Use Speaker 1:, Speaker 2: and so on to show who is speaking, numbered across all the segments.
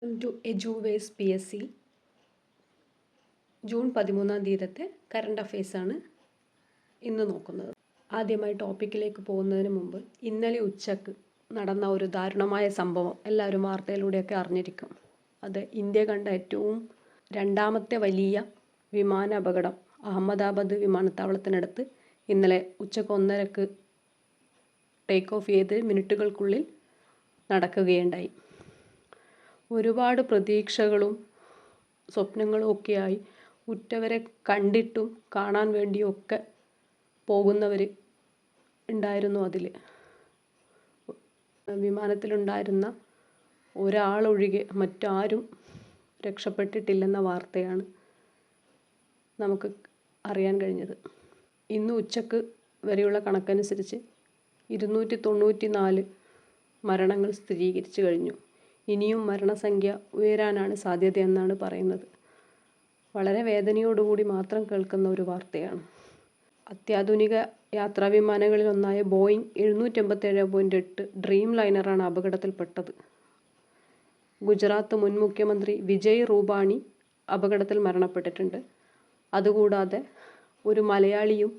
Speaker 1: To എജുവേസ് PSC June 13 current അഫയേഴ്സാണ് ഇന്ന് നോക്കുന്നത്. ആദ്യമായി ടോപ്പിക്കിലേക്ക് പോകുന്നതിന് മുമ്പ് ഇന്നലെ ഉച്ചക്ക് നടന്ന ഒരു ദാരുണമായ സംഭവം എല്ലാവരും വാർത്തയിലൂടെയൊക്കെ അറിഞ്ഞിരിക്കും. അത് ഇന്ത്യ കണ്ട ഏറ്റവും രണ്ടാമത്തെ വലിയ വിമാന അപകടം അഹമ്മദാബാദ് വിമാനത്താവളത്തിനടുത്ത് ഇന്നലെ ഉച്ചക്ക് 1:30 ടേക്ക് ഓഫ് ചെയ്ത് മിനിറ്റുകൾക്കുള്ളിൽ നടക്കുകയുണ്ടായി. ഒരുപാട് പ്രതീക്ഷകളും സ്വപ്നങ്ങളും ഒക്കെയായി ഉറ്റവരെ കണ്ടിട്ടും കാണാൻ വേണ്ടിയൊക്കെ പോകുന്നവർ ഉണ്ടായിരുന്നു. അതിൽ വിമാനത്തിലുണ്ടായിരുന്ന ഒരാളൊഴികെ മറ്റാരും രക്ഷപ്പെട്ടിട്ടില്ലെന്ന വാർത്തയാണ് നമുക്ക് അറിയാൻ കഴിഞ്ഞത്. ഇന്ന് ഉച്ചക്ക് വരെയുള്ള കണക്കനുസരിച്ച് 294 മരണങ്ങൾ സ്ഥിരീകരിച്ചു കഴിഞ്ഞു. ഇനിയും മരണസംഖ്യ ഉയരാനാണ് സാധ്യതയെന്നാണ് പറയുന്നത്. വളരെ വേദനയോടുകൂടി മാത്രം കേൾക്കുന്ന ഒരു വാർത്തയാണ്. അത്യാധുനിക യാത്രാവിമാനങ്ങളിലൊന്നായ ബോയിങ് 787.8 ഡ്രീം ലൈനറാണ് അപകടത്തിൽപ്പെട്ടത്. ഗുജറാത്ത് മുൻ മുഖ്യമന്ത്രി വിജയ് റൂപാണി അപകടത്തിൽ മരണപ്പെട്ടിട്ടുണ്ട്. അതുകൂടാതെ ഒരു മലയാളിയും,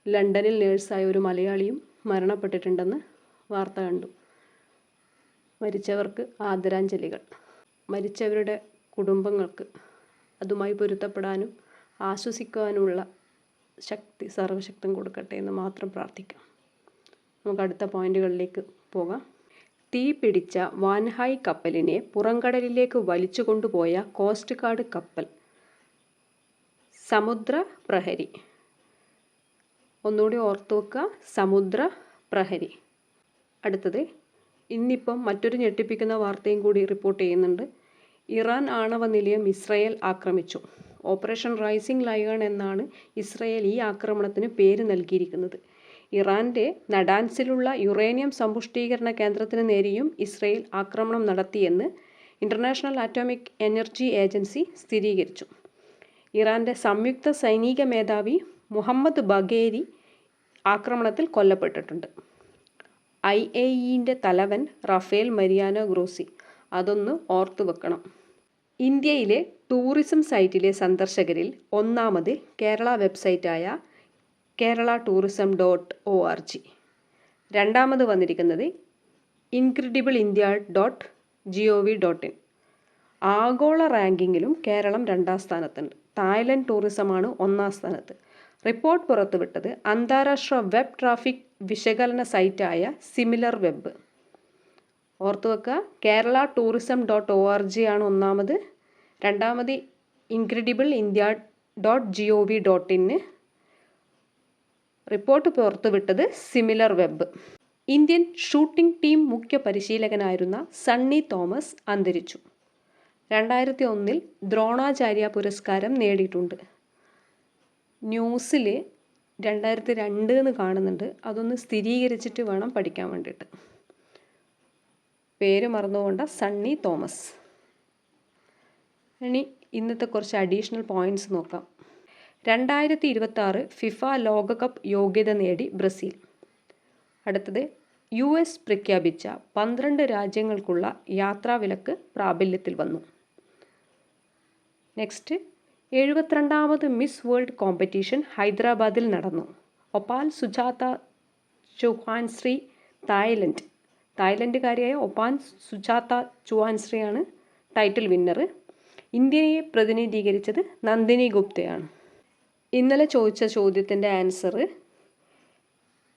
Speaker 1: ലണ്ടനിൽ നേഴ്സായ ഒരു മലയാളിയും മരണപ്പെട്ടിട്ടുണ്ടെന്ന് വാർത്ത കണ്ടു. മരിച്ചവർക്ക് ആദരാഞ്ജലികൾ. മരിച്ചവരുടെ കുടുംബങ്ങൾക്ക് അതുമായി പൊരുത്തപ്പെടാനും ആശ്വസിക്കുവാനുമുള്ള ശക്തി സർവശക്തൻ കൊടുക്കട്ടെ എന്ന് മാത്രം പ്രാർത്ഥിക്കാം. നമുക്ക് അടുത്ത പോയിന്റുകളിലേക്ക് പോകാം. തീ പിടിച്ച വാൻഹായ് കപ്പലിനെ പുറംകടലിലേക്ക് വലിച്ചു കൊണ്ടുപോയ കോസ്റ്റ് ഗാർഡ് കപ്പൽ സമുദ്ര പ്രഹരി. ഒന്നുകൂടി ഓർത്തു വെക്കുക, സമുദ്ര പ്രഹരി. അടുത്തത്, ഇന്നിപ്പം മറ്റൊരു ഞെട്ടിപ്പിക്കുന്ന വാർത്തയും കൂടി റിപ്പോർട്ട് ചെയ്യുന്നുണ്ട്. ഇറാൻ ആണവ നിലയം ഇസ്രയേൽ ആക്രമിച്ചു. ഓപ്പറേഷൻ റൈസിംഗ് ലയൺ എന്നാണ് ഇസ്രയേൽ ഈ ആക്രമണത്തിന് പേര് നൽകിയിരിക്കുന്നത്. ഇറാൻ്റെ നടാൻസിലുള്ള യുറേനിയം സമ്പുഷ്ടീകരണ കേന്ദ്രത്തിന് നേരെയും ഇസ്രയേൽ ആക്രമണം നടത്തിയെന്ന് ഇൻ്റർനാഷണൽ ആറ്റോമിക് എനർജി ഏജൻസി സ്ഥിരീകരിച്ചു. ഇറാൻ്റെ സംയുക്ത സൈനിക മേധാവി മുഹമ്മദ് ബഗേരി ആക്രമണത്തിൽ കൊല്ലപ്പെട്ടിട്ടുണ്ട്. IAEA തലവൻ റഫേൽ മരിയാനോ ഗ്രോസി. അതൊന്ന് ഓർത്തു വെക്കണം. ഇന്ത്യയിലെ ടൂറിസം സൈറ്റിലെ സന്ദർശകരിൽ ഒന്നാമത് കേരള വെബ്സൈറ്റായ kerala-tourism.org. രണ്ടാമത് വന്നിരിക്കുന്നത് incredibleindia.gov.in. ആഗോള റാങ്കിങ്ങിലും കേരളം 2ാം സ്ഥാനത്തുണ്ട്. തായ്ലൻഡ് ടൂറിസമാണ് 1ാം സ്ഥാനത്ത്. റിപ്പോർട്ട് പുറത്തുവിട്ടത് അന്താരാഷ്ട്ര വെബ് ട്രാഫിക് വിശകലന സൈറ്റായ സിമിലർ വെബ്. ഓർത്തു വെക്കുക, kerala-tourism.org ആണ് ഒന്നാമത്. രണ്ടാമത് incredibleindia.gov.in. റിപ്പോർട്ട് പുറത്തുവിട്ടത് similar web. Indian shooting team മുഖ്യ പരിശീലകനായിരുന്ന സണ്ണി തോമസ് അന്തരിച്ചു. 2001 ദ്രോണാചാര്യ പുരസ്കാരം നേടിയിട്ടുണ്ട്. ന്യൂസിൽ 2002 എന്ന് കാണുന്നുണ്ട്. അതൊന്ന് സ്ഥിരീകരിച്ചിട്ട് വേണം പഠിക്കാൻ വേണ്ടിയിട്ട്. പേര് മറന്നുകൊണ്ട സണ്ണി തോമസ്. ഇനി ഇന്നത്തെ കുറച്ച് അഡീഷണൽ പോയിൻറ്റ്സ് നോക്കാം. 2026 ഫിഫ ലോകകപ്പ് യോഗ്യത നേടി ബ്രസീൽ. അടുത്തത്, US പ്രഖ്യാപിച്ച 12 രാജ്യങ്ങൾക്കുള്ള യാത്രാവിലക്ക് പ്രാബല്യത്തിൽ വന്നു. നെക്സ്റ്റ്, 72ാമത് മിസ് വേൾഡ് കോമ്പറ്റീഷൻ ഹൈദരാബാദിൽ നടന്നു. ഒപാൽ സുജാത ചുഹാൻശ്രീ തായ്ലൻഡുകാരിയായ ഒപാൻ സുജാത ചുഹാൻശ്രീയാണ് ടൈറ്റിൽ വിന്നർ. ഇന്ത്യയെ പ്രതിനിധീകരിച്ചത് നന്ദിനി ഗുപ്തയാണ്. ഇന്നലെ ചോദിച്ച ചോദ്യത്തിൻ്റെ ആൻസർ,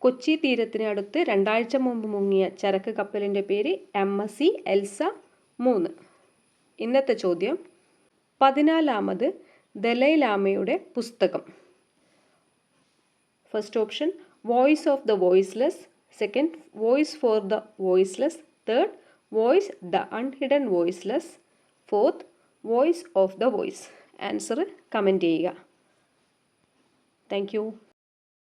Speaker 1: കൊച്ചി തീരത്തിന് അടുത്ത് 2 ആഴ്ച മുമ്പ് മുങ്ങിയ ചരക്ക് കപ്പലിൻ്റെ പേര് MSC എൽസ 3. ഇന്നത്തെ ചോദ്യം, 14ാമത് ദലൈലാമയുടെ പുസ്തകം. First option voice of the voiceless, second voice for the voiceless, third voice the unhidden voiceless, fourth voice of the voice. Answer comment ചെയ്യുക. Thank U.